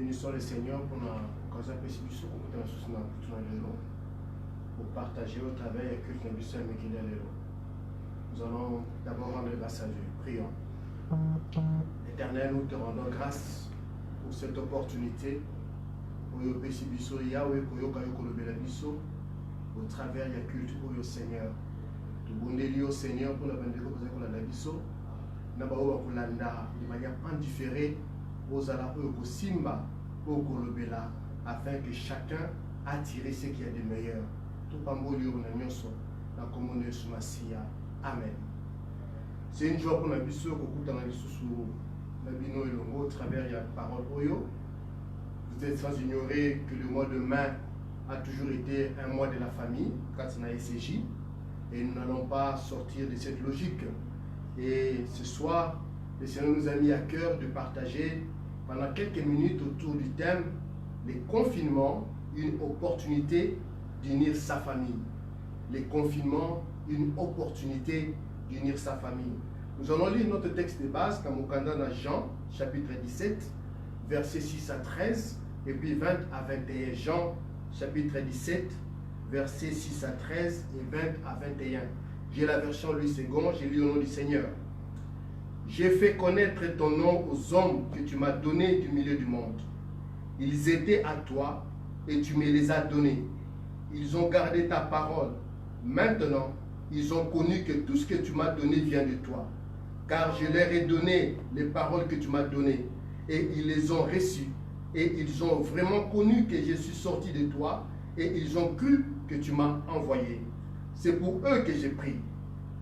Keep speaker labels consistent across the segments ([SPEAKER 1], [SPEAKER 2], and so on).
[SPEAKER 1] bénissons le Seigneur pour l'occasion de précipitation pour la source pour partager au travers de culte de Dieu qui est là. Nous allons d'abord rendre grâce à Dieu. Prions. Éternel, nous te rendons grâce pour cette opportunité pour le précipitation Yahweh pour au travers de la culte pour le Seigneur. Nous bonnes au Seigneur pour la bande pour la biso. Nous avons de manière indifférée aux ala au simba au kolobela afin que chacun attire ce qui est de meilleur. Tout pamboli on a nyonso la commune sumasia. Amen. C'est une joie pour la biso kokuta na lisusu na bino elongo au travers de la parole oyo. Vous êtes sans ignorer que le mois de mai a toujours été un mois de la famille quand on a SCJ et nous n'allons pas sortir de cette logique. Et ce soir, le Seigneur nous a mis à cœur de partager pendant quelques minutes autour du thème les confinements, une opportunité d'unir sa famille. Les confinements, une opportunité d'unir sa famille. Nous allons lire notre texte de base, comme au Canada Jean, chapitre 17, versets 6 à 13, et puis 20 à 21. Jean, chapitre 17, versets 6 à 13 et 20 à 21. J'ai la version Louis II, j'ai lu au nom du Seigneur. J'ai fait connaître ton nom aux hommes que tu m'as donnés du milieu du monde. Ils étaient à toi et tu me les as donnés. Ils ont gardé ta parole. Maintenant, ils ont connu que tout ce que tu m'as donné vient de toi. Car je leur ai donné les paroles que tu m'as données et ils les ont reçues. Et ils ont vraiment connu que je suis sorti de toi et ils ont cru que tu m'as envoyé. C'est pour eux que j'ai pris.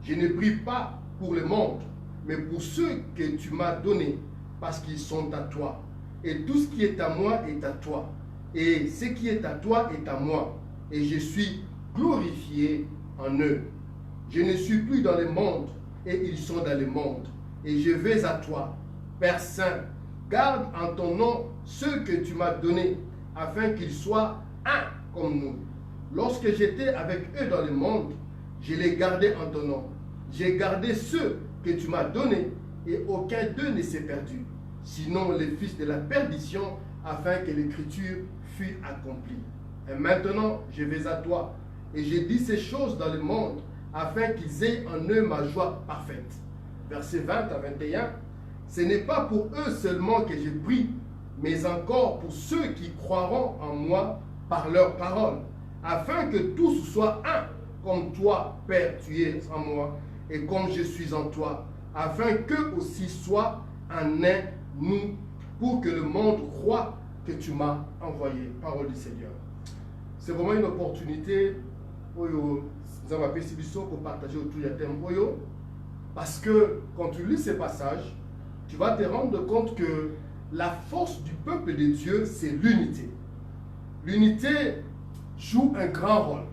[SPEAKER 1] Je ne prie pas pour le monde, mais pour ceux que tu m'as donnés, parce qu'ils sont à toi. Et tout ce qui est à moi est à toi. Et ce qui est à toi est à moi. Et je suis glorifié en eux. Je ne suis plus dans le monde, et ils sont dans le monde. Et je vais à toi, Père Saint. Garde en ton nom ceux que tu m'as donnés, afin qu'ils soient un comme nous. Lorsque j'étais avec eux dans le monde, je les gardais en ton nom. J'ai gardé ceux que tu m'as donnés et aucun d'eux ne s'est perdu. Sinon les fils de la perdition, afin que l'écriture fût accomplie. Et maintenant, je vais à toi. Et j'ai dit ces choses dans le monde, afin qu'ils aient en eux ma joie parfaite. Versets 20 à 21. Ce n'est pas pour eux seulement que j'ai prie, mais encore pour ceux qui croiront en moi par leur parole, afin que tous soient un, comme toi, Père, tu es en moi, et comme je suis en toi, afin qu'eux aussi soient en un, nous, pour que le monde croie que tu m'as envoyé. Parole du Seigneur. C'est vraiment une opportunité pour partager autour du thème, parce que quand tu lis ces passages, tu vas te rendre compte que la force du peuple de Dieu, c'est l'unité. L'unité joue un grand rôle.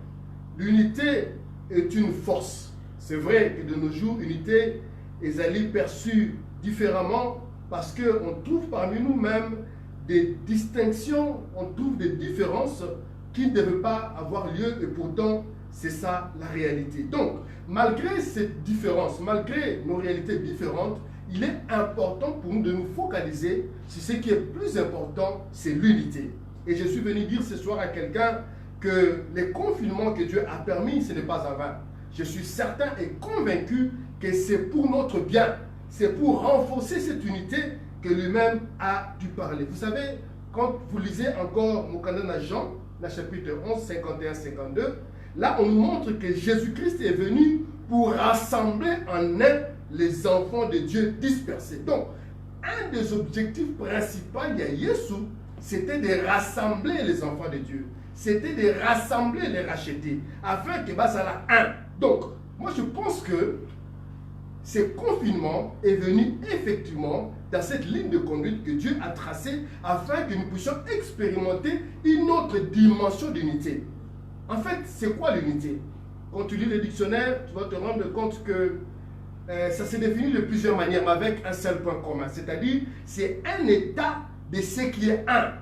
[SPEAKER 1] L'unité est une force. C'est vrai que de nos jours, l'unité est perçue différemment parce qu'on trouve parmi nous-mêmes des distinctions, on trouve des différences qui ne devaient pas avoir lieu et pourtant, c'est ça la réalité. Donc, malgré cette différence, malgré nos réalités différentes, il est important pour nous de nous focaliser sur ce qui est plus important, c'est l'unité. Et je suis venu dire ce soir à quelqu'un que les confinements que Dieu a permis, ce n'est pas en vain. Je suis certain et convaincu que c'est pour notre bien. C'est pour renforcer cette unité que lui-même a dû parler. Vous savez, quand vous lisez encore Moukandana Jean, le chapitre 11, 51-52, là on nous montre que Jésus-Christ est venu pour rassembler en un les enfants de Dieu dispersés. Donc, un des objectifs principaux de Jésus, c'était de rassembler les enfants de Dieu. C'était de rassembler les rachetés, afin que ça soit un. Donc, moi je pense que ce confinement est venu effectivement dans cette ligne de conduite que Dieu a tracée, afin que nous puissions expérimenter une autre dimension d'unité. En fait, c'est quoi l'unité? Quand tu lis le dictionnaire, tu vas te rendre compte que ça se définit de plusieurs manières, mais avec un seul point commun. C'est-à-dire, c'est un état de ce qui est un,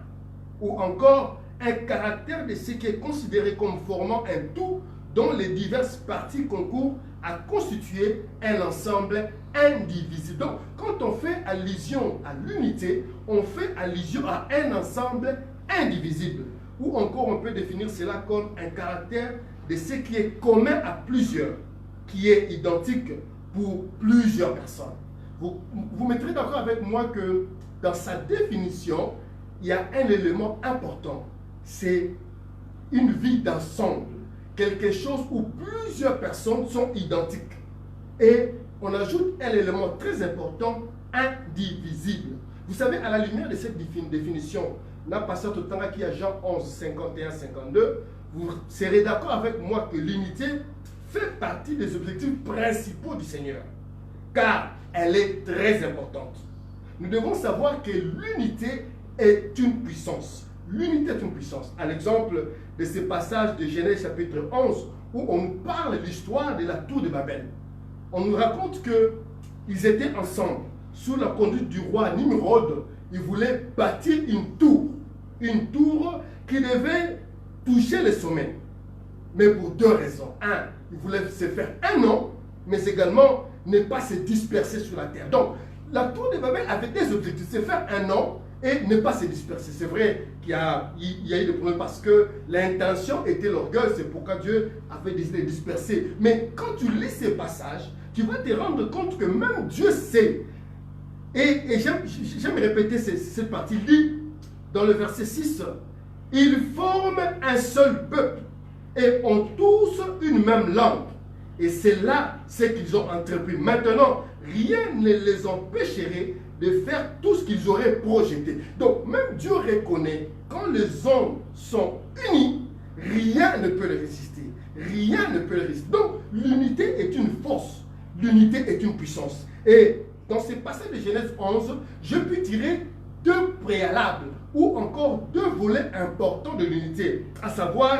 [SPEAKER 1] ou encore un caractère de ce qui est considéré comme formant un tout dont les diverses parties concourent à constituer un ensemble indivisible. Donc, quand on fait allusion à l'unité, on fait allusion à un ensemble indivisible. Ou encore, on peut définir cela comme un caractère de ce qui est commun à plusieurs, qui est identique pour plusieurs personnes. Vous mettrez d'accord avec moi que dans sa définition, il y a un élément important. C'est une vie d'ensemble. Quelque chose où plusieurs personnes sont identiques. Et on ajoute un élément très important, indivisible. Vous savez, à la lumière de cette définition, là, passant au temps qui a Jean 11, 51, 52, vous serez d'accord avec moi que l'unité fait partie des objectifs principaux du Seigneur. Car elle est très importante. Nous devons savoir que l'unité est une puissance. L'unité est une puissance. À l'exemple de ce passage de Genèse chapitre 11, où on nous parle de l'histoire de la tour de Babel. On nous raconte qu'ils étaient ensemble, sous la conduite du roi Nimrod. Ils voulaient bâtir une tour qui devait toucher le sommet. Mais pour deux raisons. Un, ils voulaient se faire un nom, mais également ne pas se disperser sur la terre. Donc, la tour de Babel avait des objectifs, se faire un nom et ne pas se disperser. C'est vrai qu'il y a eu des problèmes parce que l'intention était l'orgueil, c'est pourquoi Dieu avait décidé de disperser. Mais quand tu lis ces passages, tu vas te rendre compte que même Dieu sait. Et j'aime répéter cette partie. Il dit dans le verset 6, ils forment un seul peuple et ont tous une même langue. Et c'est là ce qu'ils ont entrepris. Maintenant, rien ne les empêcherait de faire tout ce qu'ils auraient projeté. Donc, même Dieu reconnaît, quand les hommes sont unis, rien ne peut les résister. Rien ne peut les résister. Donc, l'unité est une force. L'unité est une puissance. Et dans ce passage de Genèse 11, je peux tirer deux préalables ou encore deux volets importants de l'unité. À savoir,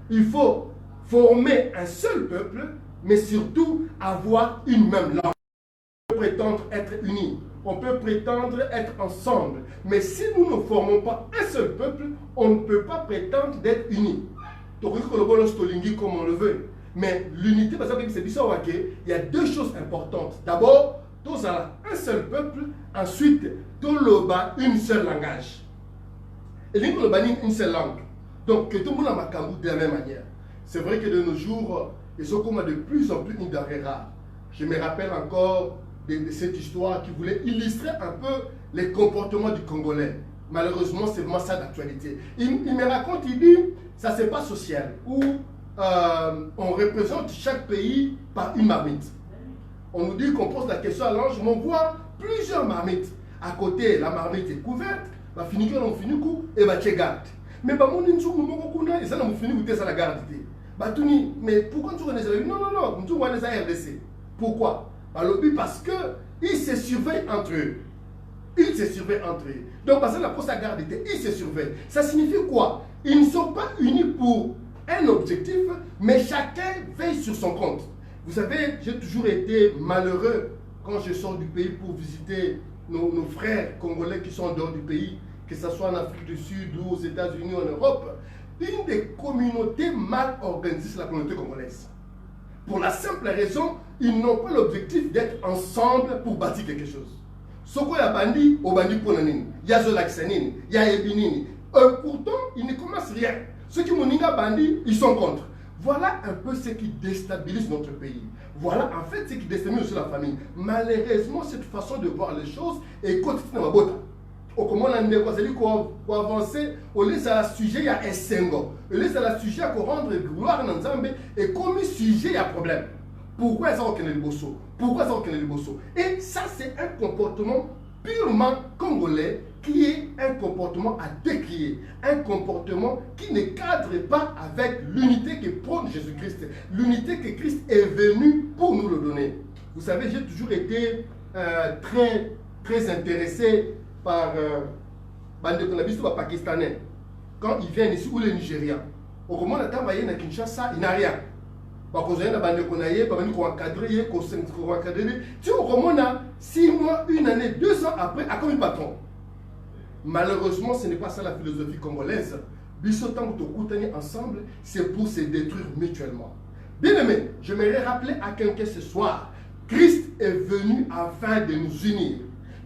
[SPEAKER 1] il faut former un seul peuple, mais surtout avoir une même langue. On peut prétendre être unis, on peut prétendre être ensemble, mais si nous ne formons pas un seul peuple, on ne peut pas prétendre d'être unis. Comme on le veut. Mais l'unité, parce que c'est bizarre, il y a deux choses importantes. D'abord, tous un seul peuple, ensuite, tout une seule langage. Et une seule langue. Donc, que tout le monde a Makambu de la même manière. C'est vrai que de nos jours, ils ont comme de plus en plus une denrée rare. Je me rappelle encore de cette histoire qui voulait illustrer un peu les comportements du Congolais. Malheureusement, c'est vraiment ça d'actualité. Il me raconte, il dit, ça c'est pas social, où on représente chaque pays par une marmite. On nous dit qu'on pose la question à l'ange, mais on voit plusieurs marmites. À côté, la marmite est couverte, va finir qu'on finit coup et va te garde. Mais bah mon insou mon kuna et ça n'a fini goûter ça la garde. Bah Tony, mais pourquoi tu connais ça? Non, tu connais ça RDC. Pourquoi? Parce que ils se surveillent entre eux. Ils se surveillent entre eux. Donc parce que la poste à garde ils se surveillent. Ça signifie quoi? Ils ne sont pas unis pour un objectif, mais chacun veille sur son compte. Vous savez, j'ai toujours été malheureux quand je sors du pays pour visiter nos frères congolais qui sont en dehors du pays, que ce soit en Afrique du Sud ou aux États-Unis ou en Europe. Une des communautés mal organisées, c'est la communauté congolaise. Pour la simple raison, ils n'ont pas l'objectif d'être ensemble pour bâtir quelque chose. Soko ya bandi, au bandi ponanini, ya zolaksanini, ya ebinini. Pourtant, ils ne commencent rien. Ceux qui moninga bandi, ils sont contre. Voilà un peu ce qui déstabilise notre pays. Voilà en fait ce qui déstabilise aussi la famille. Malheureusement, cette façon de voir les choses est quotidienne à Bota. Au comment on a avancer, au lieu de sujet, il y a un sengo. Au lieu de sujet à rendre gloire dans Nzambe, et comme sujet, il y a problème. Pourquoi ça va le bosso? Pourquoi ça va le bosso? Et ça, c'est un comportement purement congolais qui est un comportement à décrier, un comportement qui ne cadre pas avec l'unité que prône Jésus-Christ, l'unité que Christ est venu pour nous le donner. Vous savez, j'ai toujours été très intéressé par les Pakistanais. Quand ils viennent ici, ou les Nigériens, au moment de travailler à Kinshasa, il n'y a rien. Parce que tu as 6 mois, 1 année, 2 ans après, à comme patron. Malheureusement, ce n'est pas ça la philosophie congolaise. Ensemble, c'est pour se détruire mutuellement. Bien-aimé, j'aimerais rappeler à quelqu'un ce soir, Christ est venu afin de nous unir.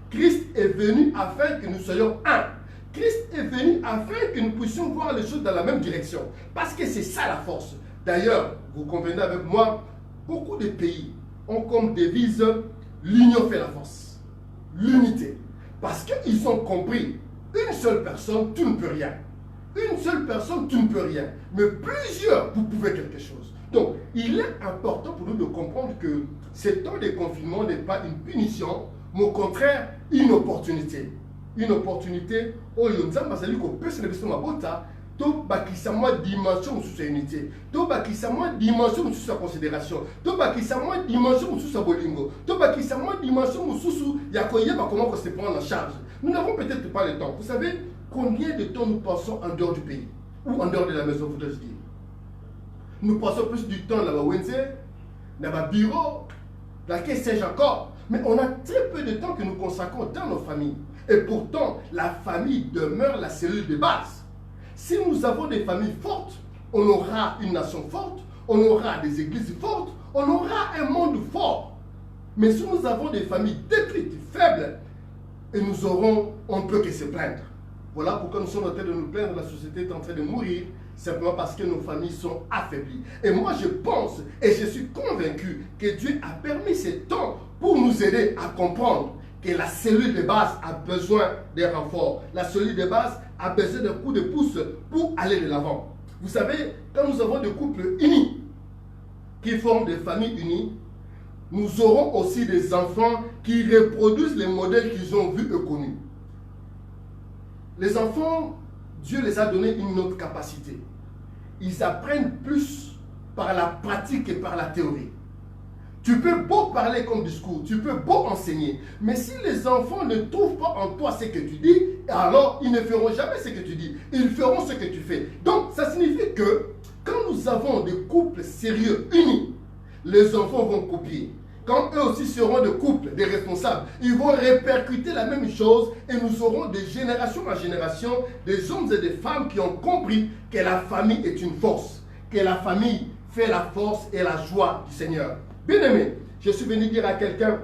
[SPEAKER 1] Christ est venu afin que nous soyons un. Christ est venu afin que nous puissions voir les choses dans la même direction. Parce que c'est ça la force. D'ailleurs, vous convenez avec moi, beaucoup de pays ont comme devise l'union fait la force. L'unité. Parce qu'ils ont compris, une seule personne, tu ne peux rien. Une seule personne, tu ne peux rien. Mais plusieurs, vous pouvez quelque chose. Donc, il est important pour nous de comprendre que ce temps de confinement n'est pas une punition, mais au contraire, une opportunité. Une opportunité, où Nzambe azali ko pesa na biso mabota, to bakisa mwa dimension mosusu ya unité, to bakisa mwa dimension mosusu ya considération, to bakisa mwa dimension mosusu ya bolingo, to bakisa mwa dimension mosusu ya koyeba comment se prendre en charge. Nous n'avons peut-être pas le temps. Vous savez combien de temps nous passons en dehors du pays ou en dehors de la maison, voudrais-je dire. Nous passons plus du temps dans la Wenze, dans le bureau, dans la caisse Saint-Jacob. Mais on a très peu de temps que nous consacrons dans nos familles. Et pourtant, la famille demeure la cellule de base. Si nous avons des familles fortes, on aura une nation forte, on aura des églises fortes, on aura un monde fort. Mais si nous avons des familles détruites, faibles, et nous aurons, on ne peut que se plaindre. Voilà pourquoi nous sommes en train de nous plaindre, la société est en train de mourir, simplement parce que nos familles sont affaiblies. Et moi je pense, et je suis convaincu, que Dieu a permis ce temps pour nous aider à comprendre que la cellule de base a besoin des renforts. La cellule de base a besoin d'un coup de pouce pour aller de l'avant. Vous savez, quand nous avons des couples unis, qui forment des familles unies, nous aurons aussi des enfants qui reproduisent les modèles qu'ils ont vus et connus. Les enfants, Dieu les a donné une autre capacité. Ils apprennent plus par la pratique que par la théorie. Tu peux beau parler comme discours, tu peux beau enseigner, mais si les enfants ne trouvent pas en toi ce que tu dis, alors ils ne feront jamais ce que tu dis. Ils feront ce que tu fais. Donc, ça signifie que quand nous avons des couples sérieux, unis, les enfants vont copier. Quand eux aussi seront des couples, des responsables, ils vont répercuter la même chose et nous aurons de génération en génération des hommes et des femmes qui ont compris que la famille est une force, que la famille fait la force et la joie du Seigneur. Bien-aimé, je suis venu dire à quelqu'un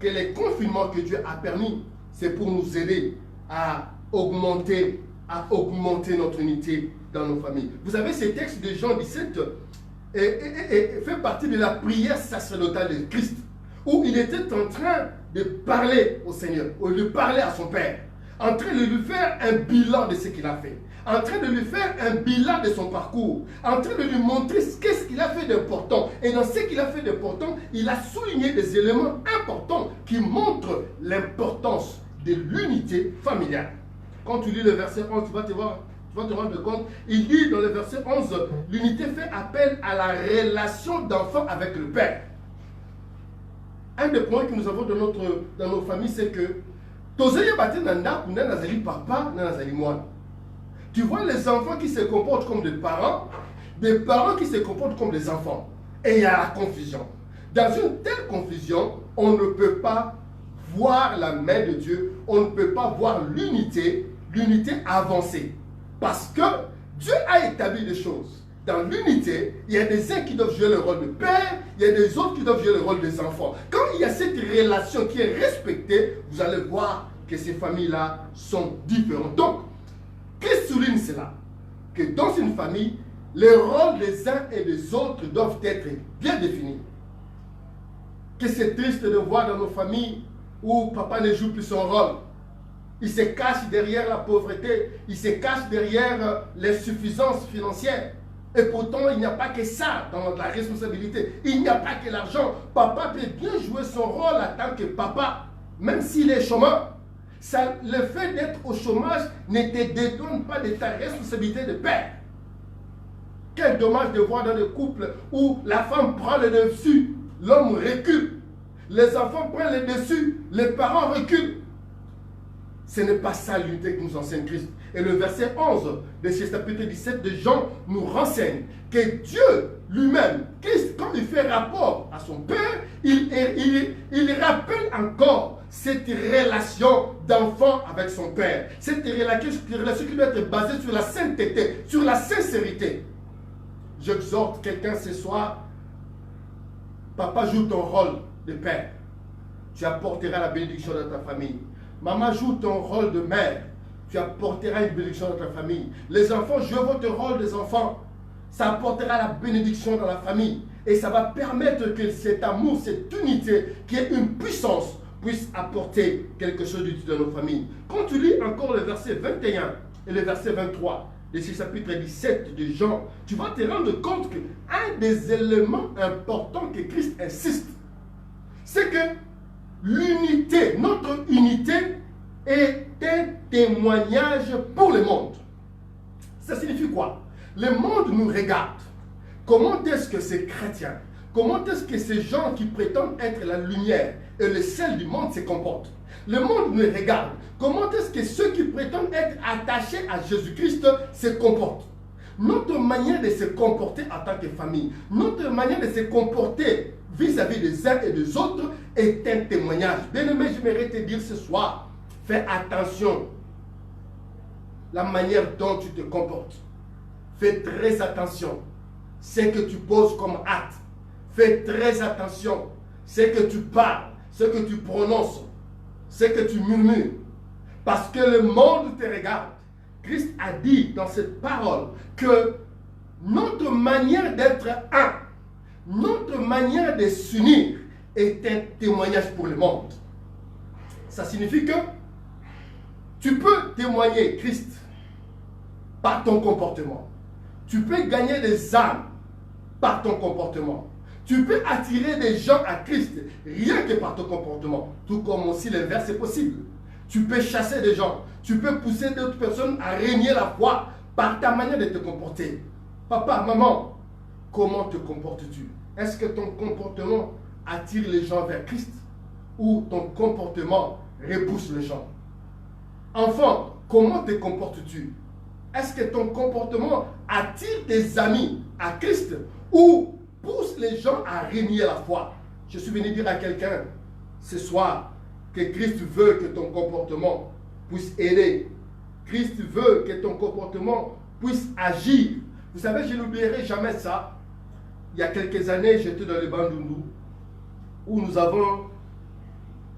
[SPEAKER 1] que les confinements que Dieu a permis, c'est pour nous aider à augmenter notre unité dans nos familles. Vous savez, ces textes de Jean 17 fait partie de la prière sacerdotale de Christ, où il était en train de parler au Seigneur, ou de parler à son Père, en train de lui faire un bilan de ce qu'il a fait, en train de lui faire un bilan de son parcours, en train de lui montrer qu'est-ce qu'il a fait d'important. Et dans ce qu'il a fait d'important, il a souligné des éléments importants qui montrent l'importance de l'unité familiale. Quand tu lis le verset 11, tu vas te rendre compte, il dit dans le verset 11, l'unité fait appel à la relation d'enfant avec le Père. Un des points que nous avons dans nos familles, c'est que tu vois les enfants qui se comportent comme des parents qui se comportent comme des enfants. Et il y a la confusion. Dans une telle confusion, on ne peut pas voir la main de Dieu, on ne peut pas voir l'unité avancer. Parce que Dieu a établi des choses. Dans l'unité, il y a des uns qui doivent jouer le rôle de père, il y a des autres qui doivent jouer le rôle des enfants. Quand il y a cette relation qui est respectée, vous allez voir que ces familles-là sont différentes. Donc, qu'est-ce que souligne cela? Que dans une famille, les rôles des uns et des autres doivent être bien définis. Que c'est triste de voir dans nos familles où papa ne joue plus son rôle. Il se cache derrière la pauvreté, il se cache derrière l'insuffisance financière. Et pourtant, il n'y a pas que ça dans la responsabilité. Il n'y a pas que l'argent. Papa peut bien jouer son rôle en tant que papa, même s'il est chômeur. Le fait d'être au chômage ne te détourne pas de ta responsabilité de père. Quel dommage de voir dans des couples où la femme prend le dessus, l'homme recule. Les enfants prennent le dessus, les parents reculent. Ce n'est pas ça l'unité que nous enseigne Christ. Et le verset 11 de ce chapitre 17 de Jean nous renseigne que Dieu lui-même, Christ, quand il fait rapport à son Père, il rappelle encore cette relation d'enfant avec son Père. Cette relation qui doit être basée sur la sainteté, sur la sincérité. J'exhorte quelqu'un ce soir Papa joue ton rôle de père. Tu apporteras la bénédiction dans ta famille. Maman joue ton rôle de mère. Tu apporteras une bénédiction dans ta famille. Les enfants jouent votre rôle des enfants. Ça apportera la bénédiction dans la famille. Et ça va permettre que cet amour, cette unité, qui est une puissance, puisse apporter quelque chose d'utile dans nos familles. Quand tu lis encore le verset 21 et le verset 23 de ce chapitre 17 de Jean, tu vas te rendre compte qu'un des éléments importants que Christ insiste, c'est que l'unité, notre unité est un témoignage pour le monde. Ça signifie quoi? Le monde nous regarde. Comment est-ce que ces chrétiens, comment est-ce que ces gens qui prétendent être la lumière et le sel du monde se comportent? Le monde nous regarde. Comment est-ce que ceux qui prétendent être attachés à Jésus-Christ se comportent? Notre manière de se comporter en tant que famille, notre manière de se comporter vis-à-vis des uns et des autres est un témoignage. Bien-aimé, j'aimerais te dire ce soir, fais attention la manière dont tu te comportes. Fais très attention. Ce que tu poses comme acte. Fais très attention. Ce que tu parles, ce que tu prononces, ce que tu murmures. Parce que le monde te regarde. Christ a dit dans cette parole que notre manière d'être un, notre manière de s'unir est un témoignage pour le monde. Ça signifie que tu peux témoigner Christ par ton comportement. Tu peux gagner des âmes par ton comportement. Tu peux attirer des gens à Christ rien que par ton comportement. Tout comme aussi l'inverse est possible. Tu peux chasser des gens. Tu peux pousser d'autres personnes à régner la foi par ta manière de te comporter. Papa, maman, comment te comportes-tu? Est-ce que ton comportement attire les gens vers Christ ou ton comportement repousse les gens? Enfant, comment te comportes-tu? Est-ce que ton comportement attire tes amis à Christ ou pousse les gens à renier la foi? Je suis venu dire à quelqu'un ce soir que Christ veut que ton comportement puisse aider. Christ veut que ton comportement puisse agir. Vous savez, je n'oublierai jamais ça. Il y a quelques années, j'étais dans le Bandundu où nous avons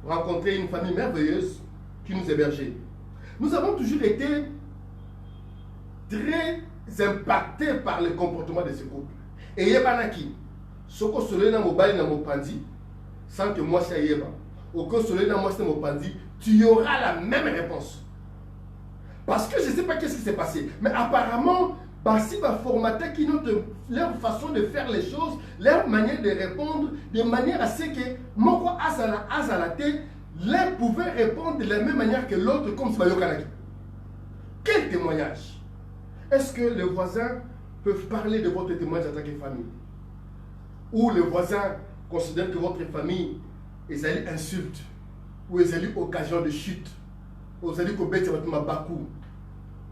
[SPEAKER 1] rencontré une famille merveilleuse qui nous hébergeait. Nous avons toujours été très impactés par le comportement de ce couple. Et Yebanaki, Soko Solena Mobali na Mopandi, sans que moi c'est Yeba, Oko Solena moi c'est Mopandi, tu auras la même réponse. Parce que je ne sais pas qu'est-ce qui s'est passé. Mais apparemment, Bassi va formater qui leur façon de faire les choses, leur manière de répondre, de manière à ce que Moko Azalate, l'un pouvait répondre de la même manière que l'autre, comme Smayo Kanaki. Quel témoignage! Est-ce que les voisins peuvent parler de votre témoignage en tant que famille? Ou les voisins considèrent que votre famille est une insulte, ou est une occasion de chute, ou est une bakou,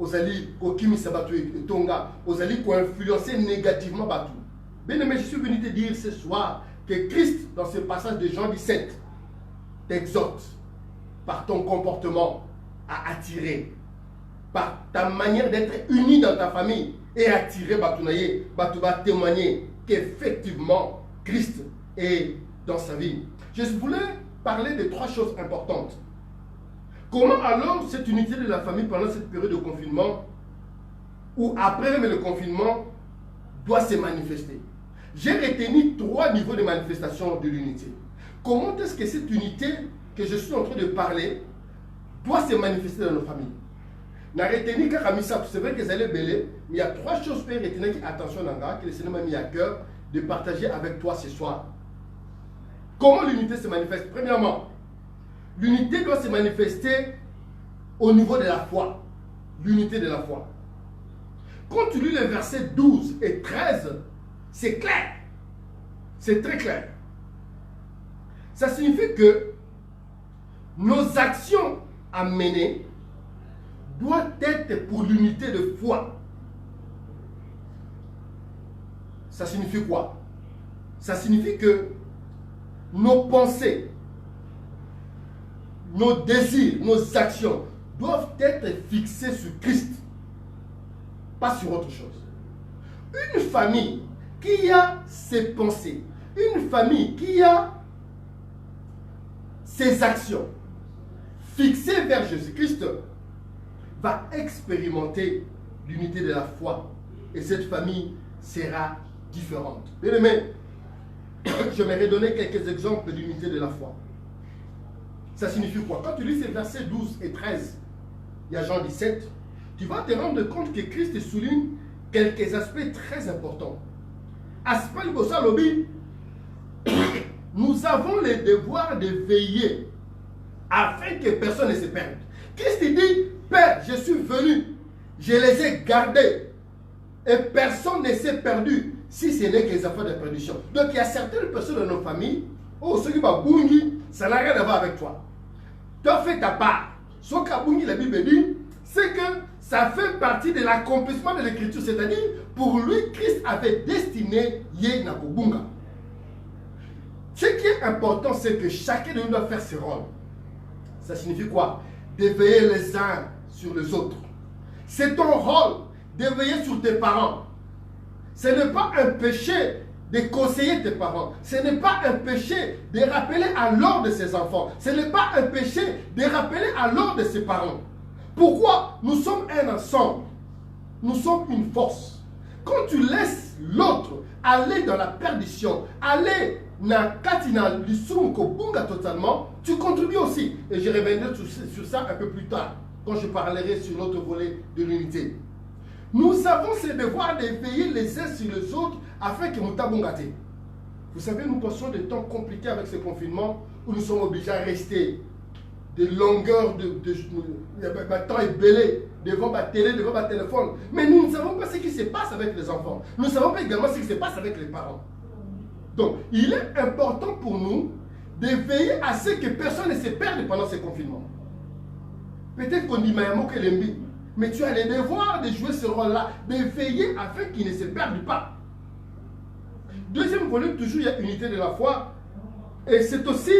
[SPEAKER 1] ou est tonga, ou est influencer négativement Batou. Bien aimé, je suis venu te dire ce soir que Christ, dans ce passage de Jean 17, t'exhorte par ton comportement à attirer, par ta manière d'être uni dans ta famille et attirer Batounaye, Batou va témoigner qu'effectivement Christ est dans sa vie. Je voulais parler de 3 choses importantes. Comment alors cette unité de la famille pendant cette période de confinement ou après même le confinement doit se manifester? J'ai retenu 3 niveaux de manifestation de l'unité. Comment est-ce que cette unité que je suis en train de parler doit se manifester dans nos familles? C'est vrai que c'est belé, mais il y a 3 choses que retenir qui attention que le Seigneur m'a mis à cœur de partager avec toi ce soir. Comment l'unité se manifeste? Premièrement, l'unité doit se manifester au niveau de la foi. L'unité de la foi. Quand tu lis les versets 12 et 13, c'est clair. C'est très clair. Ça signifie que nos actions à mener doivent être pour l'unité de foi. Ça signifie quoi? Ça signifie que nos pensées, nos désirs, nos actions doivent être fixés sur Christ, pas sur autre chose. Une famille qui a ses pensées, Une famille qui a ses actions fixées vers Jésus-Christ va expérimenter l'unité de la foi. Et cette famille sera différente. Bien aimé, j'aimerais donner quelques exemples d'unité de la foi. Ça signifie quoi? Quand tu lis ces versets 12 et 13, il y a Jean 17, tu vas te rendre compte que Christ souligne quelques aspects très importants. Aspect Bossalobi, nous avons le devoir de veiller afin que personne ne se perde. Christ dit, Père, je suis venu, je les ai gardés et personne ne s'est perdu si ce n'est que les affaires de perdition. Donc il y a certaines personnes dans nos familles, oh, ceux qui vont bungi, ça n'a rien à voir avec toi. Tu as fait ta part. Ce qu'Abungi, la Bible dit, c'est que ça fait partie de l'accomplissement de l'écriture. C'est-à-dire, pour lui, Christ avait destiné Yé Nakobunga. Ce qui est important, c'est que chacun de nous doit faire ses rôles. Ça signifie quoi? De veiller les uns sur les autres. C'est ton rôle de veiller sur tes parents. Ce n'est pas un péché de conseiller tes parents. Ce n'est pas un péché de rappeler à l'ordre de ses enfants. Ce n'est pas un péché de rappeler à l'ordre de ses parents. Pourquoi? Nous sommes un ensemble. Nous sommes une force. Quand tu laisses l'autre aller dans la perdition, aller na katina lisumuko bunga totalement, tu contribues aussi. Et je reviendrai sur ça un peu plus tard, quand je parlerai sur l'autre volet de l'unité. Nous avons ce devoir de veiller les uns sur les autres afin que nous tabongate. Vous savez, nous passons des temps compliqués avec ce confinement où nous sommes obligés à rester des longueurs de temps est belé devant ma télé, devant ma téléphone. Mais nous ne savons pas ce qui se passe avec les enfants. Nous ne savons pas également ce qui se passe avec les parents. Donc, il est important pour nous de veiller à ce que personne ne se perde pendant ce confinement. Peut-être qu'on dit Mayamo Kelembi, mais tu as le devoir de jouer ce rôle-là, de veiller afin qu'il ne se perde pas. Deuxième volet, toujours il y a unité de la foi. Et c'est aussi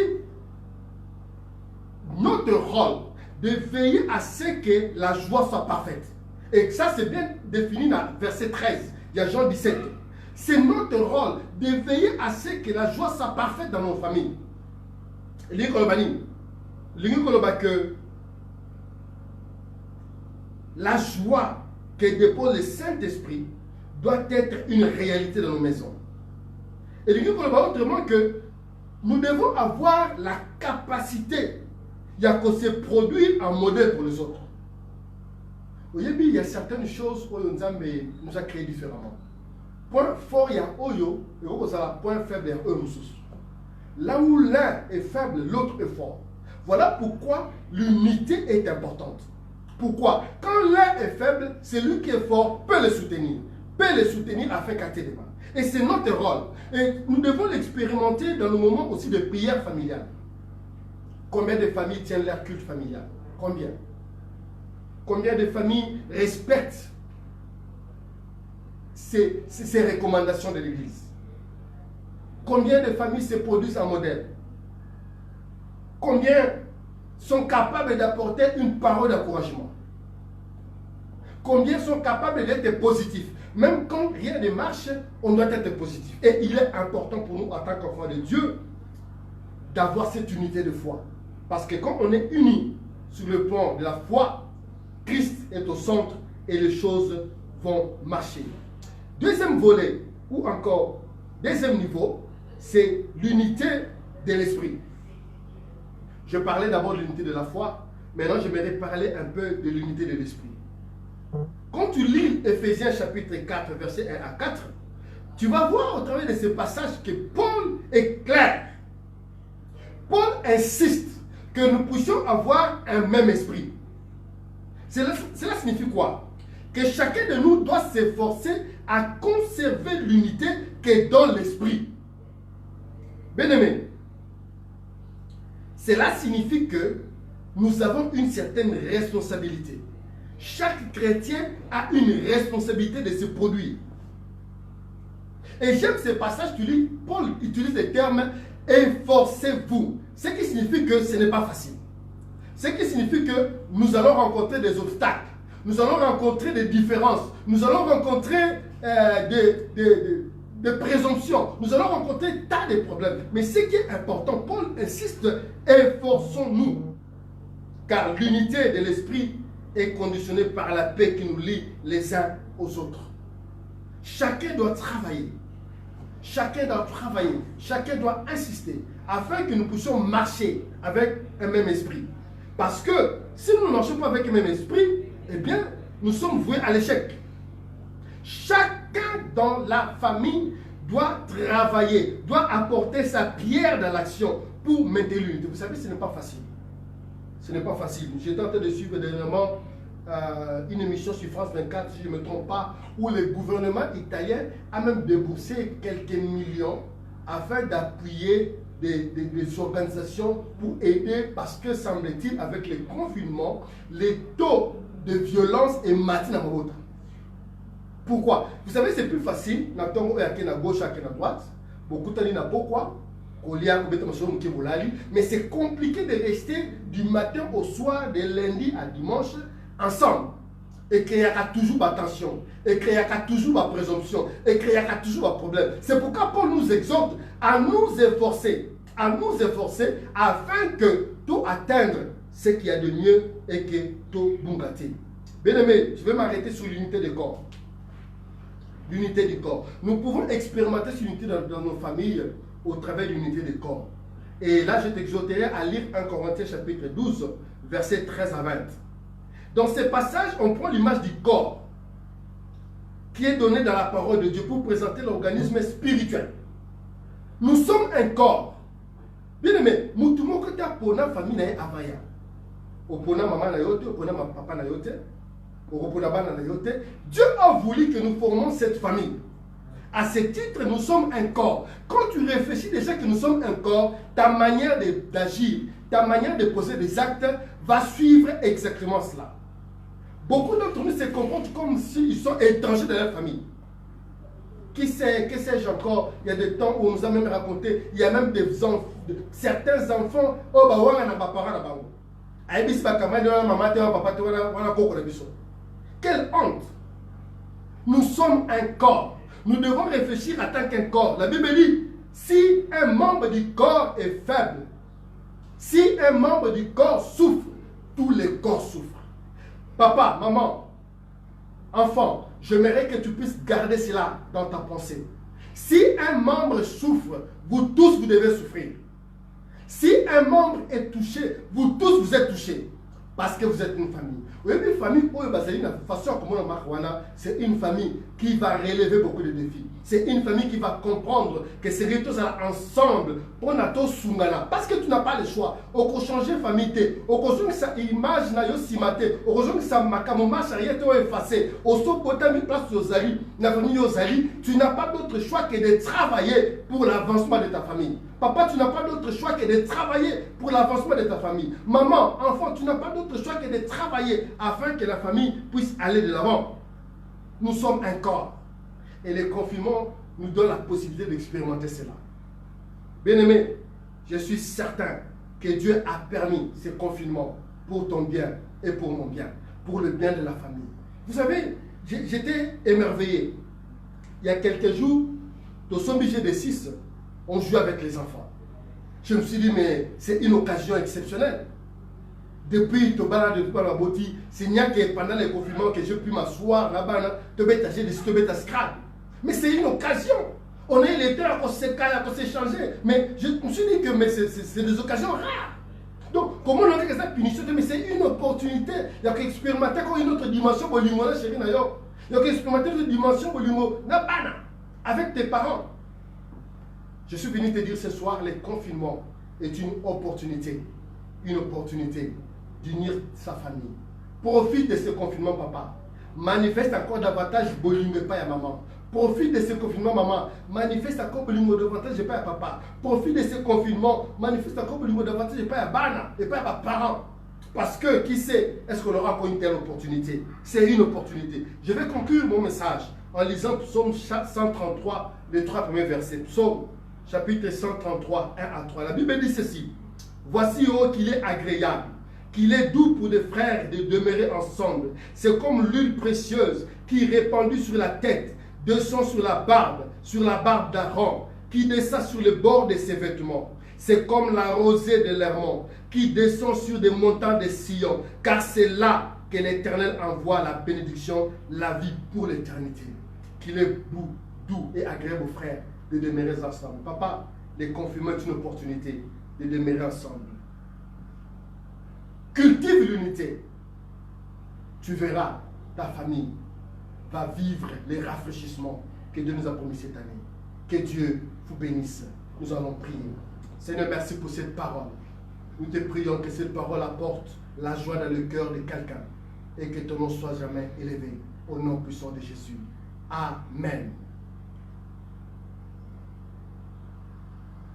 [SPEAKER 1] notre rôle de veiller à ce que la joie soit parfaite. Et ça, c'est bien défini dans verset 13. Il y a Jean 17. C'est notre rôle de veiller à ce que la joie soit parfaite dans nos familles. Que la joie que dépose le Saint-Esprit doit être une réalité dans nos maisons. Et autrement que nous devons avoir la capacité de se produire un modèle pour les autres. Il y a certaines choses où nous a créé différemment. Point fort, il y a Oyo, et point faible, il y a eux. Là où l'un est faible, l'autre est fort. Voilà pourquoi l'unité est importante. Pourquoi? Quand l'un est faible, celui qui est fort peut le soutenir. Peut le soutenir afin qu'à tes mains. Et c'est notre rôle. Et nous devons l'expérimenter dans le moment aussi de prière familiale. Combien de familles tiennent leur culte familial? Combien? Combien de familles respectent ces recommandations de l'Église? Combien de familles se produisent en modèle? Combien sont capables d'apporter une parole d'encouragement? Combien sont capables d'être positifs? Même quand rien ne marche, on doit être positif. Et il est important pour nous, en tant qu'enfants de Dieu, d'avoir cette unité de foi. Parce que quand on est unis sur le plan de la foi, Christ est au centre et les choses vont marcher. Deuxième volet, ou encore deuxième niveau, c'est l'unité de l'esprit. Je parlais d'abord de l'unité de la foi, maintenant j'aimerais parler un peu de l'unité de l'esprit. Quand tu lis Ephésiens chapitre 4, versets 1 à 4, tu vas voir au travers de ce passage que Paul est clair. Paul insiste que nous puissions avoir un même esprit. Cela signifie quoi? Que chacun de nous doit s'efforcer à conserver l'unité qui est dans l'esprit. Bien-aimé, cela signifie que nous avons une certaine responsabilité. Chaque chrétien a une responsabilité de se produire. Et j'aime ce passage, tu lis, Paul utilise le terme « efforcez-vous ». Ce qui signifie que ce n'est pas facile. Ce qui signifie que nous allons rencontrer des obstacles. Nous allons rencontrer des différences. Nous allons rencontrer de présomption. Nous allons rencontrer tas de problèmes. Mais ce qui est important, Paul insiste, efforçons-nous. Car l'unité de l'esprit est conditionnée par la paix qui nous lie les uns aux autres. Chacun doit travailler. Chacun doit travailler. Chacun doit insister afin que nous puissions marcher avec un même esprit. Parce que si nous ne marchons pas avec un même esprit, eh bien, nous sommes voués à l'échec. Chacun dans la famille doit travailler, doit apporter sa pierre dans l'action pour maintenir l'unité. Vous savez, ce n'est pas facile. Ce n'est pas facile. J'étais en train de suivre dernièrement une émission sur France 24, si je ne me trompe pas, où le gouvernement italien a même déboursé quelques millions afin d'appuyer des organisations pour aider, parce que, semble-t-il, avec les confinements, les taux de violence est matin à ma. Pourquoi? Vous savez, c'est plus facile, à gauche, à droite, beaucoup de temps, pourquoi? Mais c'est compliqué de rester du matin au soir, de lundi à dimanche, ensemble. Et qu'il y aura toujours ma tension, et qu'il y aura toujours ma présomption, et qu'il y aura toujours ma problème. C'est pourquoi Paul nous exhorte à nous efforcer afin que tout atteindre ce qu'il y a de mieux et que tout bungati. Bien aimé, je vais m'arrêter sur l'unité du corps. L'unité du corps. Nous pouvons expérimenter cette unité dans nos familles au travers de l'unité du corps. Et là, je t'exhorterai à lire 1 Corinthiens chapitre 12, versets 13 à 20. Dans ces passages, on prend l'image du corps qui est donné dans la parole de Dieu pour présenter l'organisme spirituel. Nous sommes un corps. Bien aimé, nous tout le monde pour la famille est avaya. Au pona maman na yote, au pona papa na yote, au pona bana na yote. Dieu a voulu que nous formions cette famille. À ce titre, nous sommes un corps. Quand tu réfléchis déjà que nous sommes un corps, ta manière d'agir, ta manière de poser des actes va suivre exactement cela. Beaucoup d'entre nous se comportent comme s'ils sont étrangers dans leur famille. Qui sais-je encore, il y a des temps où on nous a même raconté, il y a même certains enfants, oh bah ouais, on n'a pas parlé là-bas. Quelle honte! Nous sommes un corps. Nous devons réfléchir en tant qu'un corps. La Bible dit, si un membre du corps est faible, si un membre du corps souffre, tous les corps souffrent. Papa, maman, enfant, j'aimerais que tu puisses garder cela dans ta pensée. Si un membre souffre, vous tous, vous devez souffrir. Si un membre est touché, vous tous, vous êtes touchés. Parce que vous êtes une famille. Oui, une famille, c'est une famille qui va relever beaucoup de défis. C'est une famille qui va comprendre que c'est tous ensemble pour notre sungana. Parce que tu n'as pas le choix. Au peut changer famille, au peut changer sa image na yo simate, au peut changer sa makamoma charrière to effacé, au so potami place yozali, na famille yozali, tu n'as pas d'autre choix que de travailler pour l'avancement de ta famille. Papa, tu n'as pas d'autre choix que de travailler pour l'avancement de ta famille. Maman, enfant, tu n'as pas d'autre choix que de travailler afin que la famille puisse aller de l'avant. Nous sommes un corps. Et le confinement nous donne la possibilité d'expérimenter cela. Bien-aimé, je suis certain que Dieu a permis ce confinement pour ton bien et pour mon bien, pour le bien de la famille. Vous savez, j'étais émerveillé. Il y a quelques jours, dans son budget de 6, on joue avec les enfants. Je me suis dit, mais c'est une occasion exceptionnelle. Depuis Tobala, depuis la Boti, c'est n'y a que pendant le confinement que je puis m'asseoir là-bas, mais c'est une occasion. On est les terres, on s'est changé. Mais je me suis dit que c'est des occasions rares. Donc, comment on a fait cette punition? Mais c'est une opportunité. Il y a qu'expérimenter comme une autre dimension pour l'humour, chérie. Il y a qu'expérimenter une dimension pour l'humour, avec tes parents. Je suis venu te dire ce soir, le confinement est une opportunité d'unir sa famille. Profite de ce confinement, papa. Manifeste encore davantage bolingue pas à maman. Profite de ce confinement, maman. Manifeste encore bolingue davantage pas à papa. Profite de ce confinement. Manifeste encore bolingue davantage pas à Bana et pas à parents. Parce que, qui sait, est-ce qu'on aura encore une telle opportunité? C'est une opportunité. Je vais conclure mon message en lisant Psaume 133, les 3 premiers versets. Psaume chapitre 133, 1 à 3. La Bible dit ceci. Voici, oh, qu'il est agréable, qu'il est doux pour des frères de demeurer ensemble. C'est comme l'huile précieuse qui est répandue sur la tête, descend sur la barbe d'Aaron, qui descend sur le bord de ses vêtements. C'est comme la rosée de l'Hermon, qui descend sur des montagnes de Sion, car c'est là que l'Éternel envoie la bénédiction, la vie pour l'éternité. Qu'il est doux et agréable aux frères de demeurer ensemble. Papa, les confinements est une opportunité de demeurer ensemble. Cultive l'unité. Tu verras, ta famille va vivre les rafraîchissements que Dieu nous a promis cette année. Que Dieu vous bénisse. Nous allons prier. Seigneur, merci pour cette parole. Nous te prions que cette parole apporte la joie dans le cœur de quelqu'un et que ton nom soit jamais élevé. Au nom puissant de Jésus. Amen.